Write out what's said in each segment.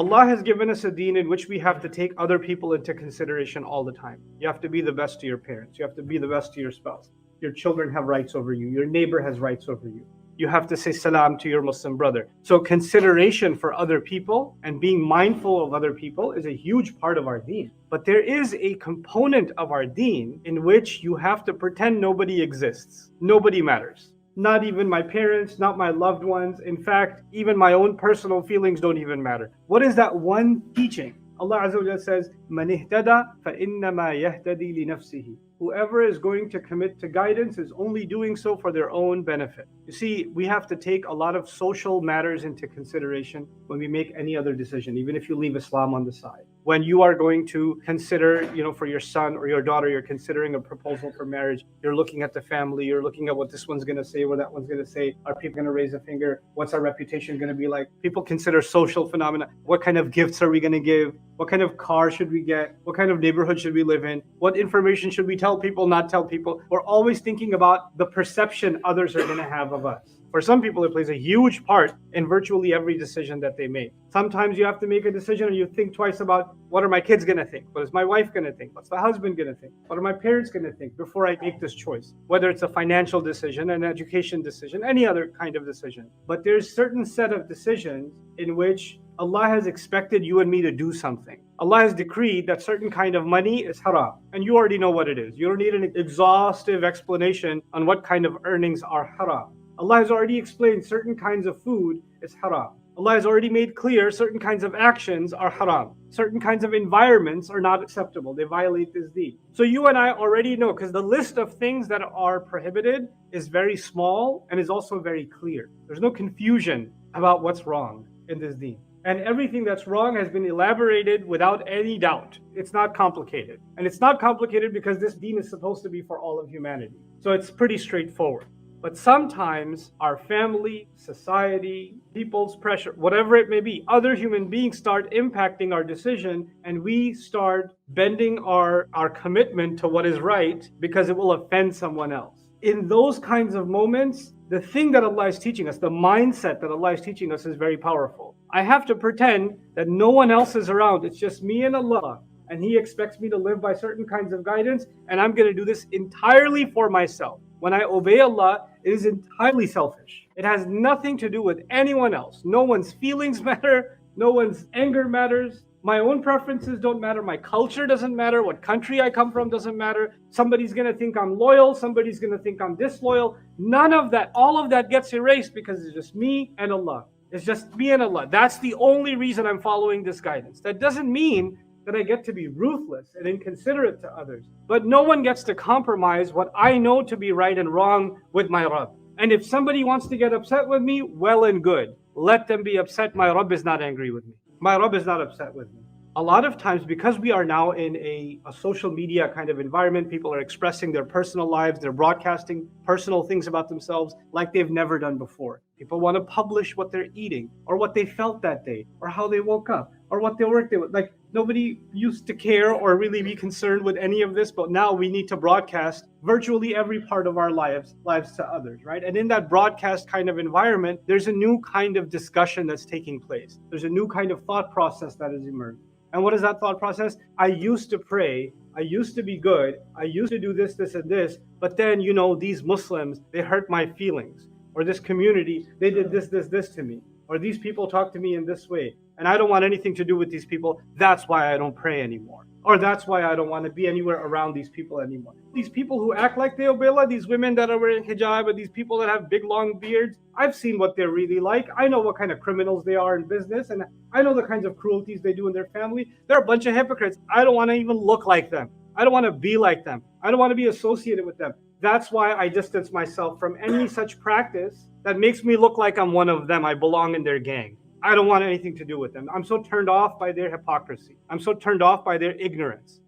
Allah has given us a deen in which we have to take other people into consideration all the time. You have to be the best to your parents. You have to be the best to your spouse. Your children have rights over you. Your neighbor has rights over you. You have to say salam to your Muslim brother. So consideration for other people and being mindful of other people is a huge part of our deen. But there is a component of our deen in which you have to pretend nobody exists. Nobody matters. Not even my parents, not my loved ones. In fact, even my own personal feelings don't even matter. What is that one teaching? Allah Azza wa Jalla says, "Man ihtada fa innama yahtadi li nafsihi." Whoever is going to commit to guidance is only doing so for their own benefit. You see, we have to take a lot of social matters into consideration when we make any other decision, even if you leave Islam on the side. When you are going to consider, for your son or your daughter, you're considering a proposal for marriage, you're looking at the family, you're looking at what this one's going to say, what that one's going to say. Are people going to raise a finger? What's our reputation going to be like? People consider social phenomena. What kind of gifts are we going to give? What kind of car should we get? What kind of neighborhood should we live in? What information should we tell people, not tell people? We're always thinking about the perception others are going to have of us. For some people, it plays a huge part in virtually every decision that they make. Sometimes you have to make a decision and you think twice about, what are my kids going to think? What is my wife going to think? What's the husband going to think? What are my parents going to think before I make this choice? Whether it's a financial decision, an education decision, any other kind of decision. But there's certain set of decisions in which Allah has expected you and me to do something. Allah has decreed that certain kind of money is haram. And you already know what it is. You don't need an exhaustive explanation on what kind of earnings are haram. Allah has already explained certain kinds of food is haram. Allah has already made clear certain kinds of actions are haram. Certain kinds of environments are not acceptable. They violate this deen. So you and I already know, because the list of things that are prohibited is very small and is also very clear. There's no confusion about what's wrong in this deen. And everything that's wrong has been elaborated without any doubt. It's not complicated. And it's not complicated because this deen is supposed to be for all of humanity. So it's pretty straightforward. But sometimes our family, society, people's pressure, whatever it may be, other human beings start impacting our decision, and we start bending our commitment to what is right because it will offend someone else. In those kinds of moments, the thing that Allah is teaching us, the mindset that Allah is teaching us is very powerful. I have to pretend that no one else is around. It's just me and Allah. And He expects me to live by certain kinds of guidance, and I'm going to do this entirely for myself. When I obey Allah, it is entirely selfish. It has nothing to do with anyone else. No one's feelings matter. No one's anger matters. My own preferences don't matter. My culture doesn't matter. What country I come from doesn't matter. Somebody's going to think I'm loyal. Somebody's going to think I'm disloyal. None of that. All of that gets erased because it's just me and Allah. It's just me and Allah. That's the only reason I'm following this guidance. That doesn't mean that I get to be ruthless and inconsiderate to others. But no one gets to compromise what I know to be right and wrong with my Rabb. And if somebody wants to get upset with me, well and good. Let them be upset. My Rabb is not angry with me. My Rabb is not upset with me. A lot of times, because we are now in a social media kind of environment, people are expressing their personal lives, they're broadcasting personal things about themselves like they've never done before. People want to publish what they're eating, or what they felt that day, or how they woke up, or what they worked with. Like, nobody used to care or really be concerned with any of this, but now we need to broadcast virtually every part of our lives to others, right? And in that broadcast kind of environment, there's a new kind of discussion that's taking place. There's a new kind of thought process that has emerged. And what is that thought process? I used to pray, I used to be good, I used to do this, this, and this, but then, these Muslims, they hurt my feelings. Or this community, they did this, this, this to me. Or these people talk to me in this way, and I don't want anything to do with these people. That's why I don't pray anymore. Or that's why I don't want to be anywhere around these people anymore. These people who act like they obey Allah, these women that are wearing hijab, and these people that have big long beards, I've seen what they're really like. I know what kind of criminals they are in business, and I know the kinds of cruelties they do in their family. They're a bunch of hypocrites. I don't want to even look like them. I don't want to be like them. I don't want to be associated with them. That's why I distance myself from any such practice that makes me look like I'm one of them. I belong in their gang. I don't want anything to do with them. I'm so turned off by their hypocrisy. I'm so turned off by their ignorance,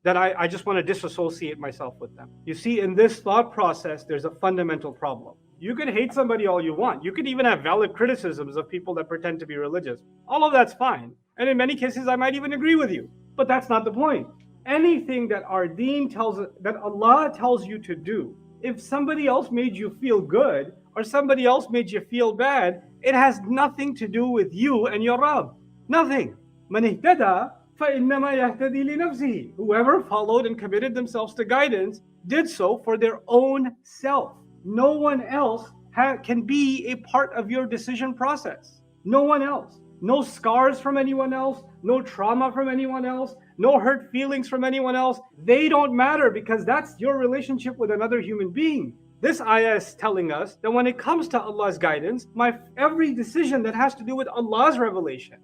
that I just want to disassociate myself with them. You see, in this thought process, there's a fundamental problem. You can hate somebody all you want. You could even have valid criticisms of people that pretend to be religious. All of that's fine. And in many cases, I might even agree with you. But that's not the point. Anything that our deen tells us, that Allah tells you to do, if somebody else made you feel good or somebody else made you feel bad, it has nothing to do with you and your Rabb. Nothing. مَنِ اهْتَدَى فَإِنَّمَا يَهْتَدِي لِنَفْسِهِ. Whoever followed and committed themselves to guidance did so for their own self. No one else can be a part of your decision process. No one else. No scars from anyone else, no trauma from anyone else, no hurt feelings from anyone else. They don't matter because that's your relationship with another human being. This ayah is telling us that when it comes to Allah's guidance, every decision that has to do with Allah's revelation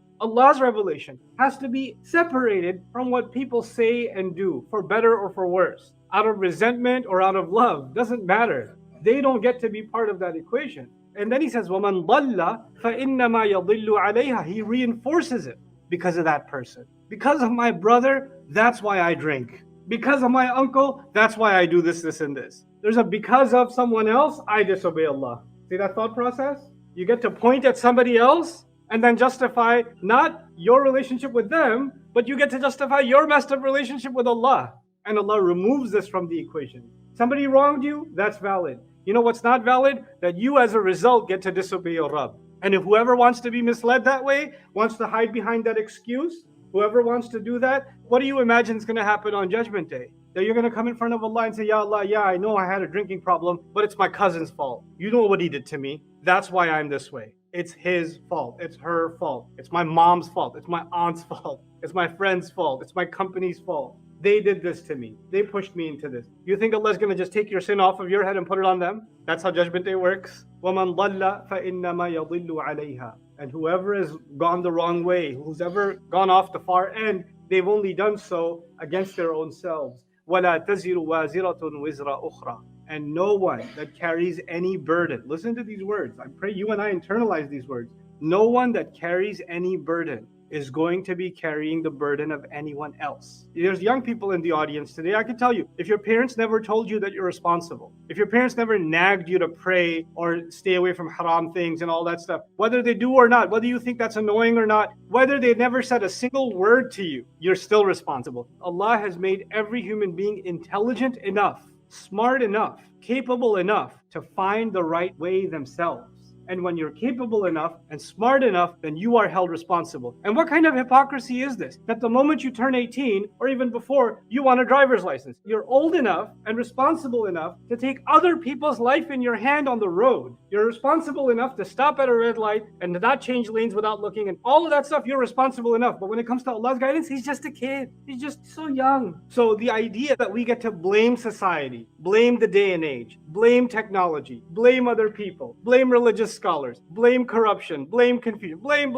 has to be separated from what people say and do, for better or for worse, out of resentment or out of love. Doesn't matter. They don't get to be part of that equation. And then he says, وَمَنْ ضَلَّ فَإِنَّمَا يَضِلُّ عَلَيْهَا. He reinforces it because of that person. Because of my brother, that's why I drink. Because of my uncle, that's why I do this, this, and this. There's a because of someone else, I disobey Allah. See that thought process? You get to point at somebody else and then justify not your relationship with them, but you get to justify your messed up relationship with Allah. And Allah removes this from the equation. Somebody wronged you, that's valid. You know what's not valid? That you as a result get to disobey your Rabb. And if whoever wants to be misled that way, wants to hide behind that excuse, whoever wants to do that, what do you imagine is going to happen on Judgment Day? That you're going to come in front of Allah and say, Ya Allah, yeah, I know I had a drinking problem, but it's my cousin's fault. You know what he did to me. That's why I'm this way. It's his fault. It's her fault. It's my mom's fault. It's my aunt's fault. It's my friend's fault. It's my company's fault. They did this to me. They pushed me into this. You think Allah's going to just take your sin off of your head and put it on them? That's how Judgment Day works. وَمَنْ ضَلَّ فَإِنَّمَا يَضِلُّ عَلَيْهَا. And whoever has gone the wrong way, who's ever gone off the far end, they've only done so against their own selves. وَلَا تَزِرُ وَازِرَةٌ وِزْرَ أُخْرَى. And no one that carries any burden. Listen to these words. I pray you and I internalize these words. No one that carries any burden is going to be carrying the burden of anyone else. There's young people in the audience today. I can tell you, if your parents never told you that you're responsible, if your parents never nagged you to pray or stay away from haram things and all that stuff, whether they do or not, whether you think that's annoying or not, whether they never said a single word to you, you're still responsible. Allah has made every human being intelligent enough, smart enough, capable enough to find the right way themselves. And when you're capable enough and smart enough, then you are held responsible. And what kind of hypocrisy is this? That the moment you turn 18, or even before, you want a driver's license. You're old enough and responsible enough to take other people's life in your hand on the road. You're responsible enough to stop at a red light and to not change lanes without looking. And all of that stuff, you're responsible enough. But when it comes to Allah's guidance, he's just a kid. He's just so young. So the idea that we get to blame society, blame the day and age, blame technology, blame other people, blame religious scholars, blame corruption, blame confusion, blame.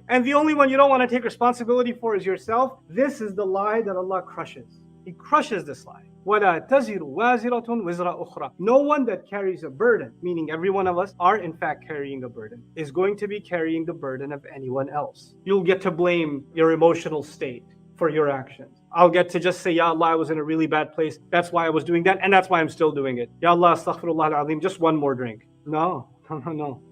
And the only one you don't want to take responsibility for is yourself. This is the lie that Allah crushes. He crushes this lie. وَلَا تَزِرُ وَازِرَةٌ وِزْرَ أُخْرَى. No one that carries a burden, meaning every one of us are in fact carrying a burden, is going to be carrying the burden of anyone else. You'll get to blame your emotional state for your actions. I'll get to just say, Ya Allah, I was in a really bad place. That's why I was doing that, and that's why I'm still doing it. Ya Allah, astaghfirullah al-azim, just one more drink. No.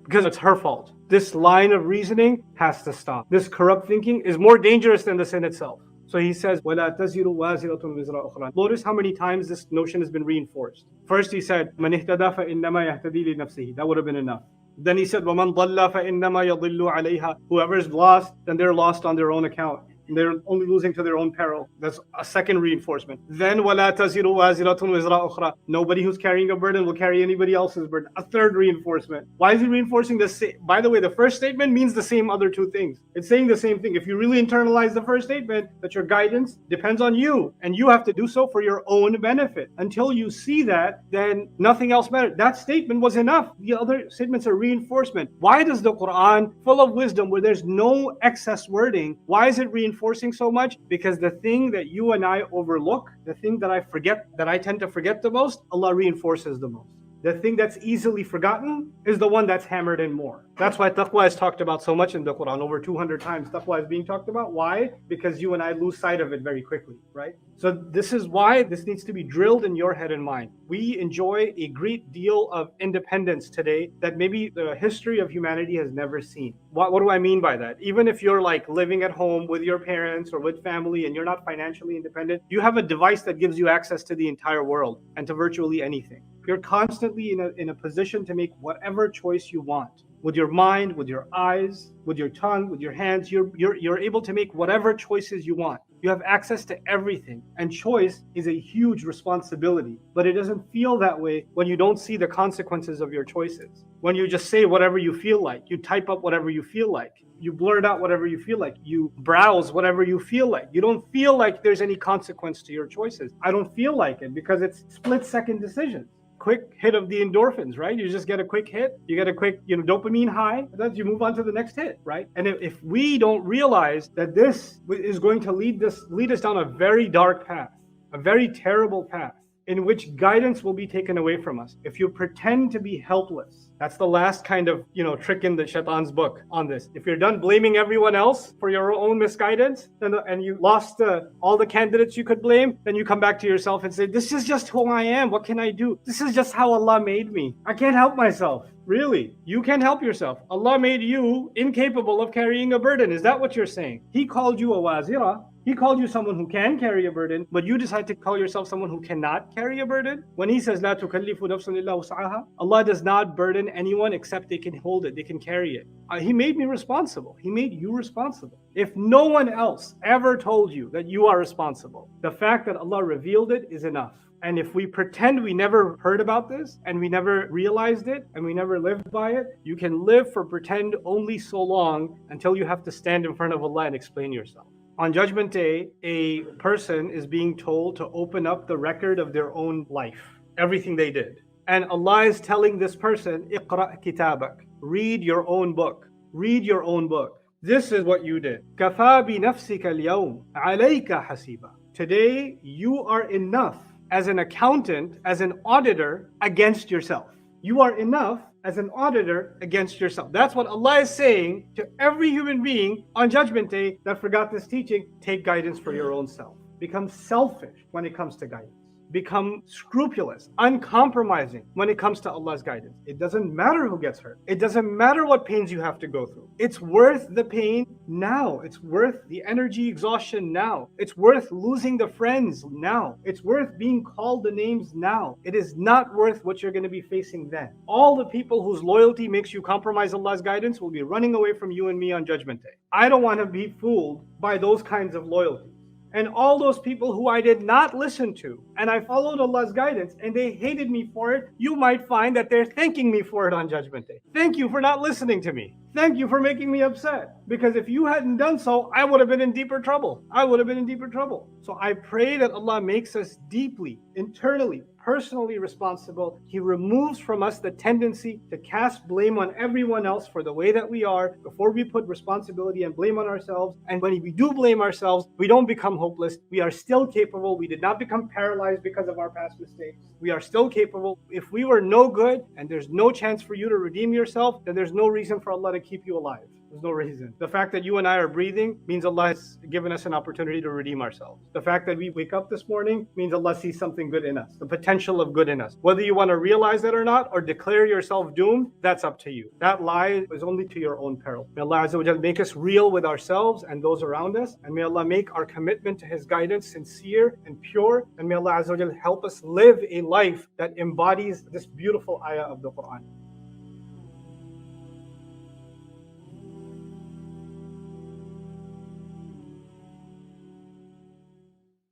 Because it's her fault. This line of reasoning has to stop. This corrupt thinking is more dangerous than the sin itself. So he says, وَلَا تَزِرُ وَازِرَةٌ وِزْرَ أُخْرَى. Notice how many times this notion has been reinforced. First he said, مَنِ اهْتَدَى فَإِنَّمَا يَهْتَدِي لِنَفْسِهِ. That would have been enough. Then he said, وَمَنْ ضَلَّ فَإِنَّمَا يَضِلُّ عَلَيْهَا. Whoever is lost, then they're lost on their own account. They're only losing to their own peril. That's a second reinforcement. Then وَلَا تَزِرُ وَازِرَةٌ وِزْرَ أُخْرَى. Nobody who's carrying a burden will carry anybody else's burden. A third reinforcement. Why is he reinforcing this? By the way, the first statement means the same other two things. It's saying the same thing. If you really internalize the first statement, that your guidance depends on you, and you have to do so for your own benefit. Until you see that, then nothing else matters. That statement was enough. The other statements are reinforcement. Why does the Quran, full of wisdom, where there's no excess wording, why is it reinforcing so much? Because the thing that you and I overlook, the thing that I tend to forget the most, Allah reinforces the most. The thing that's easily forgotten is the one that's hammered in more. That's why taqwa is talked about so much in the Quran. Over 200 times taqwa is being talked about. Why? Because you and I lose sight of it very quickly, right? So this is why this needs to be drilled in your head and mind. We enjoy a great deal of independence today that maybe the history of humanity has never seen. What do I mean by that? Even if you're like living at home with your parents or with family and you're not financially independent, you have a device that gives you access to the entire world and to virtually anything. You're constantly in a position to make whatever choice you want. with your mind, with your eyes, with your tongue, with your hands. You're able to make whatever choices you want. You have access to everything. And choice is a huge responsibility. But it doesn't feel that way when you don't see the consequences of your choices. When you just say whatever you feel like, you type up whatever you feel like, you blurt out whatever you feel like, you browse whatever you feel like. You don't feel like there's any consequence to your choices. I don't feel like it because it's split-second decisions. Quick hit of the endorphins, right? You just get a quick hit, you get a quick, dopamine high, and then you move on to the next hit, right? And if we don't realize that this is going to lead us down a very dark path, a very terrible path, in which guidance will be taken away from us. If you pretend to be helpless, that's the last kind of, trick in the Shaitan's book on this. If you're done blaming everyone else for your own misguidance, and you lost all the candidates you could blame, then you come back to yourself and say, this is just who I am. What can I do? This is just how Allah made me. I can't help myself. Really? You can't help yourself. Allah made you incapable of carrying a burden. Is that what you're saying? He called you a wazira. He called you someone who can carry a burden, but you decide to call yourself someone who cannot carry a burden? When He says, "La tukallifu nafsun illa wus'aha," Allah does not burden anyone except they can hold it, they can carry it. He made me responsible. He made you responsible. If no one else ever told you that you are responsible, the fact that Allah revealed it is enough. And if we pretend we never heard about this, and we never realized it, and we never lived by it, you can live for pretend only so long until you have to stand in front of Allah and explain yourself. On Judgment Day, a person is being told to open up the record of their own life, everything they did. And Allah is telling this person, "Iqra' kitabak," read your own book. Read your own book. This is what you did. "Kafa bi nafsika al-yawm 'alayka hasiba." Today, you are enough as an accountant, as an auditor against yourself. You are enough as an auditor against yourself. That's what Allah is saying to every human being on Judgment Day that forgot this teaching. Take guidance for your own self. Become selfish when it comes to guidance. Become scrupulous, uncompromising when it comes to Allah's guidance. It doesn't matter who gets hurt. It doesn't matter what pains you have to go through. It's worth the pain now. It's worth the energy exhaustion now. It's worth losing the friends now. It's worth being called the names now. It is not worth what you're going to be facing then. All the people whose loyalty makes you compromise Allah's guidance will be running away from you and me on Judgment Day. I don't want to be fooled by those kinds of loyalty. And all those people who I did not listen to, and I followed Allah's guidance, and they hated me for it, you might find that they're thanking me for it on Judgment Day. Thank you for not listening to me. Thank you for making me upset. Because if you hadn't done so, I would have been in deeper trouble. I would have been in deeper trouble. So I pray that Allah makes us deeply, internally, personally responsible. He removes from us the tendency to cast blame on everyone else for the way that we are before we put responsibility and blame on ourselves. And when we do blame ourselves, we don't become hopeless. We are still capable. We did not become paralyzed because of our past mistakes. We are still capable. If we were no good and there's no chance for you to redeem yourself, then there's no reason for Allah to keep you alive. There's no reason. The fact that you and I are breathing means Allah has given us an opportunity to redeem ourselves. The fact that we wake up this morning means Allah sees something good in us, the potential of good in us. Whether you want to realize it or not, or declare yourself doomed, that's up to you. That lie is only to your own peril. May Allah Azza wa Jal make us real with ourselves and those around us, and may Allah make our commitment to His guidance sincere and pure, and may Allah Azza wa Jal help us live a life that embodies this beautiful ayah of the Quran.